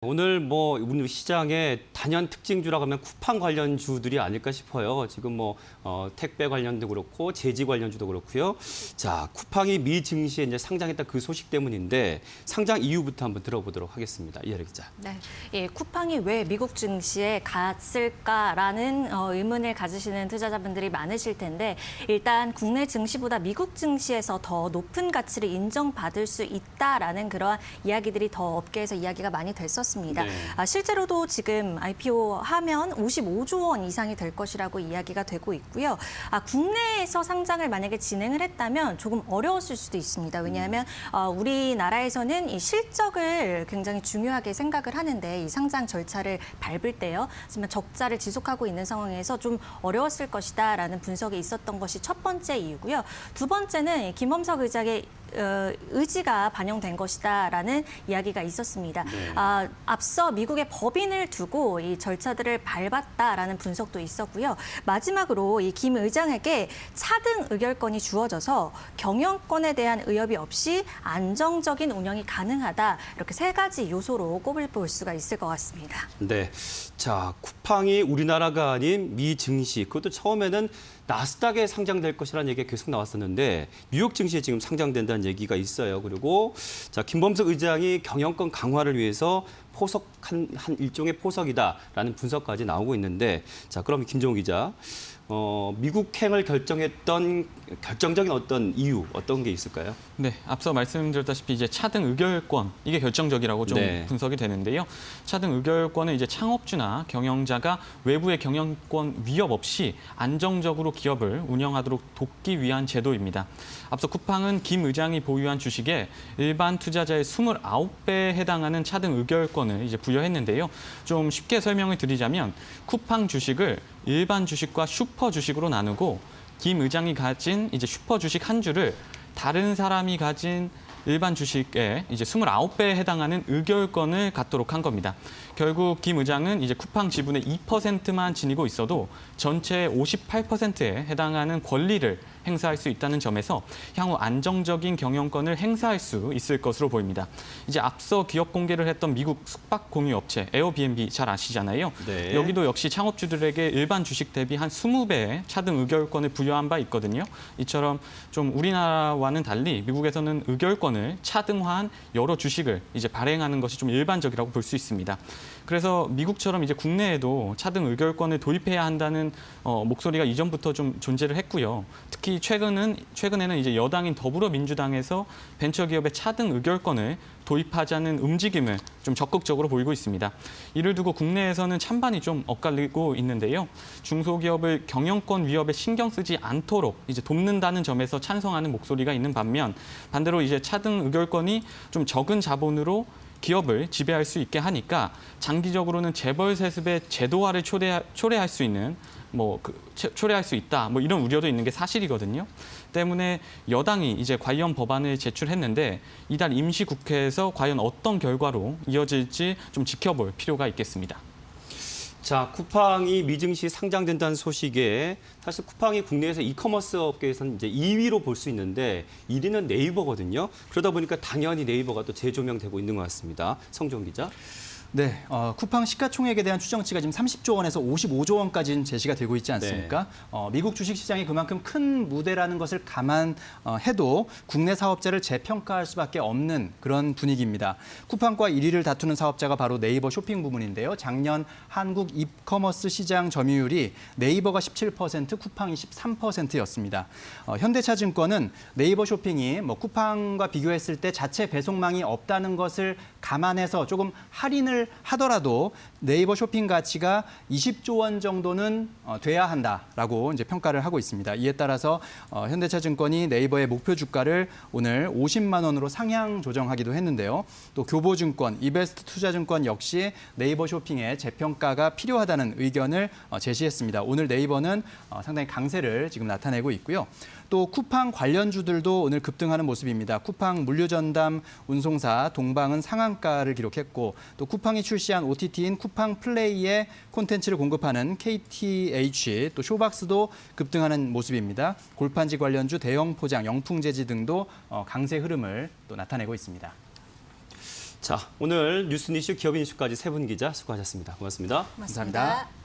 오늘 뭐 우리 시장의 단연 특징주라고 하면 쿠팡 관련주들이 아닐까 싶어요. 지금 뭐 택배 관련도 그렇고 제지 관련주도 그렇고요. 자, 쿠팡이 미 증시에 이제 상장했다 그 소식 때문인데 상장 이유부터 한번 들어보도록 하겠습니다. 이하리 기자. 네, 예, 쿠팡이 왜 미국 증시에 갔을까라는 의문을 가지시는 투자자분들이 많으실 텐데 일단 국내 증시보다 미국 증시에서 더 높은 가치를 인정받을 수 있다라는 그러한 이야기들이 더 업계에서 이야기가 많이 됐었습니다. 네. 실제로도 지금 IPO 하면 55조 원 이상이 될 것이라고 이야기가 되고 있고요. 국내에서 상장을 만약에 진행을 했다면 조금 어려웠을 수도 있습니다. 왜냐하면 우리나라에서는 이 실적을 굉장히 중요하게 생각을 하는데 이 상장 절차를 밟을 때요. 하지만 적자를 지속하고 있는 상황에서 좀 어려웠을 것이다라는 분석이 있었던 것이 첫 번째 이유고요. 두 번째는 김범석 의장의 의지가 반영된 것이다라는 이야기가 있었습니다. 네. 앞서 미국의 법인을 두고 이 절차들을 밟았다라는 분석도 있었고요. 마지막으로 이 김 의장에게 차등 의결권이 주어져서 경영권에 대한 의협이 없이 안정적인 운영이 가능하다. 이렇게 세 가지 요소로 꼽을 수가 있을 것 같습니다. 네, 자 쿠팡이 우리나라가 아닌 미 증시 그것도 처음에는 나스닥에 상장될 것이라는 얘기가 계속 나왔었는데 뉴욕 증시에 지금 상장된다는 얘기가 있어요. 그리고 자 김범석 의장이 경영권 강화를 위해서 한 일종의 포석이다라는 분석까지 나오고 있는데 자 그럼 김종우 기자 미국행을 결정했던 결정적인 어떤 이유 어떤 게 있을까요? 네, 앞서 말씀드렸다시피 이제 차등 의결권 이게 결정적이라고 좀 분석이 되는데요. 차등 의결권은 이제 창업주나 경영자가 외부의 경영권 위협 없이 안정적으로 기업을 운영하도록 돕기 위한 제도입니다. 앞서 쿠팡은 김 의장이 보유한 주식에 일반 투자자의 29배에 해당하는 차등 의결권을 이제 부여했는데요. 좀 쉽게 설명을 드리자면 쿠팡 주식을 일반 주식과 슈퍼 주식으로 나누고 김 의장이 가진 이제 슈퍼 주식 한 주를 다른 사람이 가진 일반 주식에 이제 29배에 해당하는 의결권을 갖도록 한 겁니다. 결국 김 의장은 이제 쿠팡 지분의 2%만 지니고 있어도 전체의 58%에 해당하는 권리를 행사할 수 있다는 점에서 향후 안정적인 경영권을 행사할 수 있을 것으로 보입니다. 이제 앞서 기업 공개를 했던 미국 숙박 공유 업체 에어비앤비 잘 아시잖아요. 네. 여기도 역시 창업주들에게 일반 주식 대비 한 20배의 차등 의결권을 부여한 바 있거든요. 이처럼 좀 우리나라와는 달리 미국에서는 의결권을 차등화한 여러 주식을 이제 발행하는 것이 좀 일반적이라고 볼 수 있습니다. 그래서 미국처럼 이제 국내에도 차등 의결권을 도입해야 한다는 목소리가 이전부터 좀 존재를 했고요. 특히 최근에는 이제 여당인 더불어민주당에서 벤처기업의 차등 의결권을 도입하자는 움직임을 좀 적극적으로 보이고 있습니다. 이를 두고 국내에서는 찬반이 좀 엇갈리고 있는데요. 중소기업을 경영권 위협에 신경 쓰지 않도록 이제 돕는다는 점에서 찬성하는 목소리가 있는 반면 반대로 이제 차등 의결권이 좀 적은 자본으로 기업을 지배할 수 있게 하니까 장기적으로는 재벌 세습의 제도화를 초래할 수 있는 초래할 수 있다. 이런 우려도 있는 게 사실이거든요. 때문에 여당이 이제 관련 법안을 제출했는데 이달 임시국회에서 과연 어떤 결과로 이어질지 좀 지켜볼 필요가 있겠습니다. 자, 쿠팡이 미증시 상장된다는 소식에 사실 쿠팡이 국내에서 이커머스 업계에서는 이제 2위로 볼 수 있는데 1위는 네이버거든요. 그러다 보니까 당연히 네이버가 또 재조명되고 있는 것 같습니다. 성종 기자. 네, 쿠팡 시가총액에 대한 추정치가 지금 30조 원에서 55조 원까지는 제시가 되고 있지 않습니까? 네. 미국 주식시장이 그만큼 큰 무대라는 것을 감안해도 국내 사업자를 재평가할 수밖에 없는 그런 분위기입니다. 쿠팡과 1위를 다투는 사업자가 바로 네이버 쇼핑 부문인데요. 작년 한국 이커머스 시장 점유율이 네이버가 17%, 쿠팡이 13%였습니다. 현대차증권은 네이버 쇼핑이 쿠팡과 비교했을 때 자체 배송망이 없다는 것을 감안해서 조금 할인을 하더라도 네이버 쇼핑 가치가 20조 원 정도는 돼야 한다라고 이제 평가를 하고 있습니다. 이에 따라서 현대차증권이 네이버의 목표 주가를 오늘 50만 원으로 상향 조정하기도 했는데요. 또 교보증권, 이베스트 투자증권 역시 네이버 쇼핑의 재평가가 필요하다는 의견을 제시했습니다. 오늘 네이버는 상당히 강세를 지금 나타내고 있고요. 또 쿠팡 관련주들도 오늘 급등하는 모습입니다. 쿠팡 물류전담 운송사 동방은 상한가를 기록했고 또 쿠팡이 출시한 OTT인 쿠팡 플레이에 콘텐츠를 공급하는 KTH 또 쇼박스도 급등하는 모습입니다. 골판지 관련주 대형 포장, 영풍재지 등도 강세 흐름을 또 나타내고 있습니다. 자, 오늘 뉴스 이슈 기업인 이슈까지 세 분 기자 수고하셨습니다. 고맙습니다. 고맙습니다. 감사합니다.